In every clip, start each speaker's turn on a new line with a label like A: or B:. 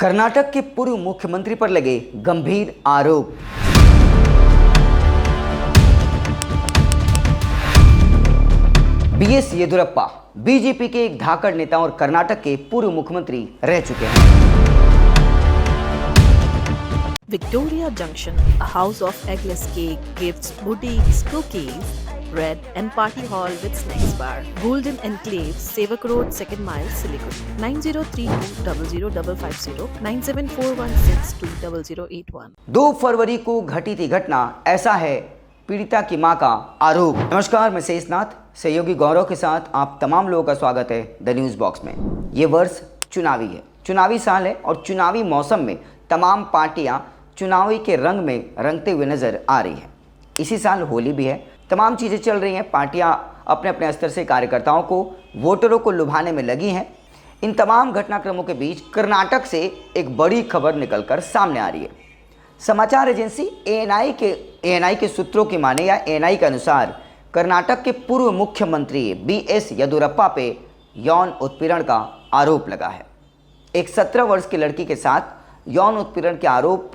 A: कर्नाटक के पूर्व मुख्यमंत्री पर लगे गंभीर आरोप। बीएस येदियुरप्पा बीजेपी के एक धाकड़ नेता और कर्नाटक के पूर्व मुख्यमंत्री रह चुके हैं।
B: Victoria Junction, a house of eggless cake, gifts, boutiques, cookies, bread and party hall with snacks bar. Golden Enclave, Sevak Road, 2nd Mile, Siliguri. 9032005550, 97416200081.
A: 2 फरवरी को घटी थी घटना, ऐसा है पीड़िता की मां का आरोप। नमस्कार, मैं शेषनाथ सहयोगी गौरव के साथ आप तमाम लोगों का स्वागत है द न्यूज़ बॉक्स में। ये वर्ष चुनावी है, चुनावी साल है और चुनावी मौसम में तमाम पार्टियां चुनावी के रंग में रंगते हुए नजर आ रही है। इसी साल होली भी है, तमाम चीज़ें चल रही हैं। पार्टियां अपने अपने स्तर से कार्यकर्ताओं को, वोटरों को लुभाने में लगी हैं। इन तमाम घटनाक्रमों के बीच कर्नाटक से एक बड़ी खबर निकलकर सामने आ रही है। समाचार एजेंसी एएनआई के सूत्रों की माने या एएनआई के अनुसार कर्नाटक के पूर्व मुख्यमंत्री बीएस येदियुरप्पा पे यौन उत्पीड़न का आरोप लगा है। एक 17 वर्ष की लड़की के साथ यौन उत्पीड़न के आरोप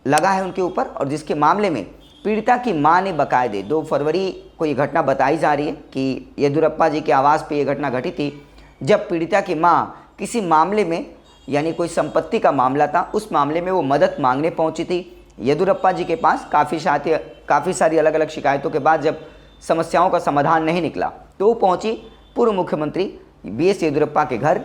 A: लगा है उनके ऊपर, और जिसके मामले में पीड़िता की मां ने बकायदे 2 फरवरी को ये घटना बताई जा रही है कि येदियुरप्पा जी के आवास पे ये घटना घटी थी, जब पीड़िता की मां किसी मामले में, यानी कोई संपत्ति का मामला था, उस मामले में वो मदद मांगने पहुंची थी येदियुरप्पा जी के पास। काफ़ी सारी अलग अलग शिकायतों के बाद जब समस्याओं का समाधान नहीं निकला तो वो पहुंची पूर्व मुख्यमंत्री बीएस येदियुरप्पा के घर,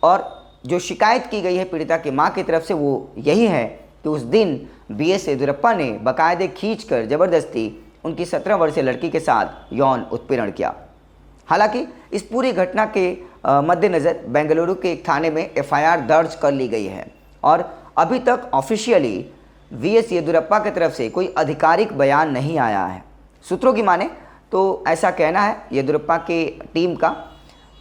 A: और जो शिकायत की गई है पीड़िता की मां की तरफ से वो यही है कि उस दिन बीएस येदियुरप्पा ने बाकायदे खींचकर ज़बरदस्ती उनकी 17 वर्षीय लड़की के साथ यौन उत्पीड़न किया। हालांकि इस पूरी घटना के मद्देनज़र बेंगलुरु के एक थाने में एफआईआर दर्ज कर ली गई है, और अभी तक ऑफिशियली बीएस येदियुरप्पा की तरफ से कोई आधिकारिक बयान नहीं आया है। सूत्रों की माने तो ऐसा कहना है येदियुरप्पा के टीम का,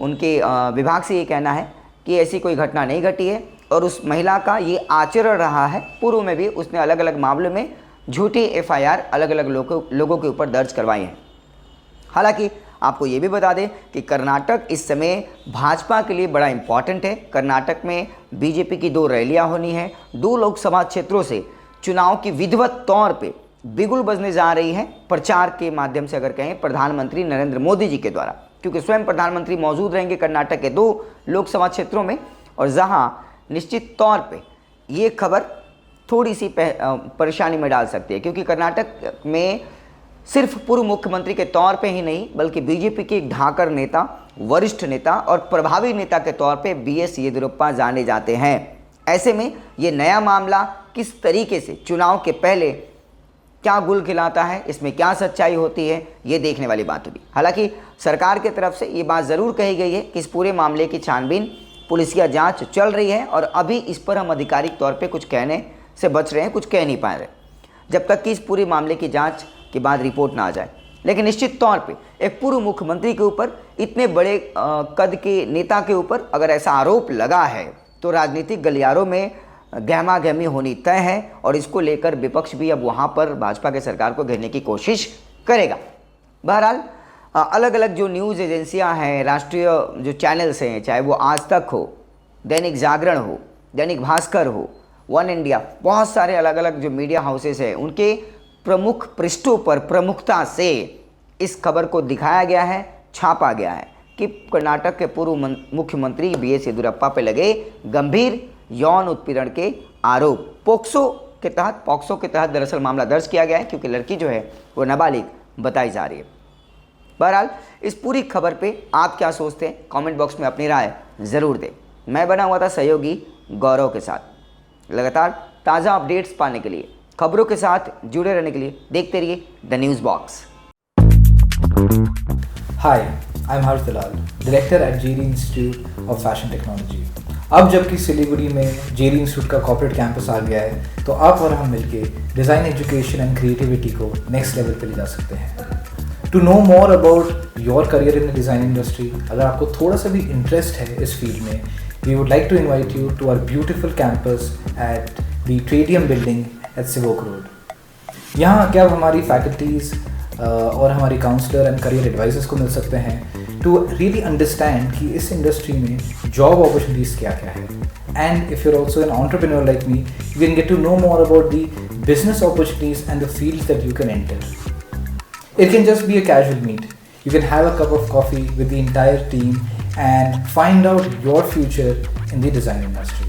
A: उनके विभाग से ये कहना है कि ऐसी कोई घटना नहीं घटी है और उस महिला का ये आचरण रहा है। पूर्व में भी उसने अलग अलग मामलों में झूठी एफआईआर अलग अलग लोगों के ऊपर दर्ज करवाई हैं। हालांकि आपको ये भी बता दें कि कर्नाटक इस समय भाजपा के लिए बड़ा इम्पॉर्टेंट है। कर्नाटक में बीजेपी की 2 रैलियां होनी है। 2 लोकसभा क्षेत्रों से चुनाव की विधिवत तौर पे बिगुल बजने जा रही है, प्रचार के माध्यम से अगर कहें प्रधानमंत्री नरेंद्र मोदी जी के द्वारा, क्योंकि स्वयं प्रधानमंत्री मौजूद रहेंगे कर्नाटक के 2 लोकसभा क्षेत्रों में, और जहां निश्चित तौर पे ये खबर थोड़ी सी परेशानी में डाल सकती है, क्योंकि कर्नाटक में सिर्फ पूर्व मुख्यमंत्री के तौर पे ही नहीं बल्कि बीजेपी के एक धाकड़ नेता, वरिष्ठ नेता और प्रभावी नेता के तौर पे बीएस येदियुरप्पा जाने जाते हैं। ऐसे में ये नया मामला किस तरीके से चुनाव के पहले क्या गुल खिलाता है, इसमें क्या सच्चाई होती है, ये देखने वाली बात होगी। हालांकि सरकार की तरफ से ये बात ज़रूर कही गई है कि इस पूरे मामले की छानबीन, पुलिसिया जांच चल रही है, और अभी इस पर हम आधिकारिक तौर पे कुछ कहने से बच रहे हैं, कुछ कह नहीं पा रहे जब तक कि इस पूरे मामले की जांच के बाद रिपोर्ट ना आ जाए। लेकिन निश्चित तौर पे एक पूर्व मुख्यमंत्री के ऊपर, इतने बड़े कद के नेता के ऊपर अगर ऐसा आरोप लगा है तो राजनीतिक गलियारों में गहमा गहमी होनी तय है, और इसको लेकर विपक्ष भी अब वहाँ पर भाजपा के सरकार को घेरने की कोशिश करेगा। बहरहाल अलग अलग जो न्यूज़ एजेंसियां हैं, राष्ट्रीय जो चैनल्स हैं, चाहे वो आज तक हो, दैनिक जागरण हो, दैनिक भास्कर हो, वन इंडिया, बहुत सारे अलग अलग जो मीडिया हाउसेस हैं, उनके प्रमुख पृष्ठों पर प्रमुखता से इस खबर को दिखाया गया है, छापा गया है कि कर्नाटक के पूर्व मुख्यमंत्री बीएस येदियुरप्पा पे लगे गंभीर यौन उत्पीड़न के आरोप। पॉक्सो के तहत दरअसल मामला दर्ज किया गया है, क्योंकि लड़की जो है वो नाबालिग बताई जा रही है। बहरहाल इस पूरी खबर पे आप क्या सोचते हैं, कमेंट बॉक्स में अपनी राय ज़रूर दें। मैं बना हुआ था सहयोगी गौरव के साथ। लगातार ताज़ा अपडेट्स पाने के लिए, खबरों के साथ जुड़े रहने के लिए देखते रहिए the news box.
C: Hi, I'm Harsh Dalal, Director at JD Institute of Fashion Technology. अब जबकि सिलीगुड़ी में JD Institute का कॉर्पोरेट कैंपस आ गया है, तो आप और हम मिलके डिज़ाइन एजुकेशन एंड क्रिएटिविटी को नेक्स्ट लेवल पे ले जा सकते हैं। To know more about your career in the design industry, अगर आपको थोड़ा सा भी इंटरेस्ट है इस फील्ड में, we would like to invite you to our beautiful campus at the Tradium building at Sevoke road. यहाँ आके आप हमारी फैकल्टीज़ और हमारी काउंसलर एंड करियर एडवाइजर्स को मिल सकते हैं टू रियली अंडरस्टैंड कि इस इंडस्ट्री में जॉब अपॉर्चुनिटीज़ क्या क्या है। And if you're also an entrepreneur like me, you can get to know more about the business opportunities and the fields that you can enter. It can just be a casual meet. You can have a cup of coffee with the entire team and find out your future in the design industry.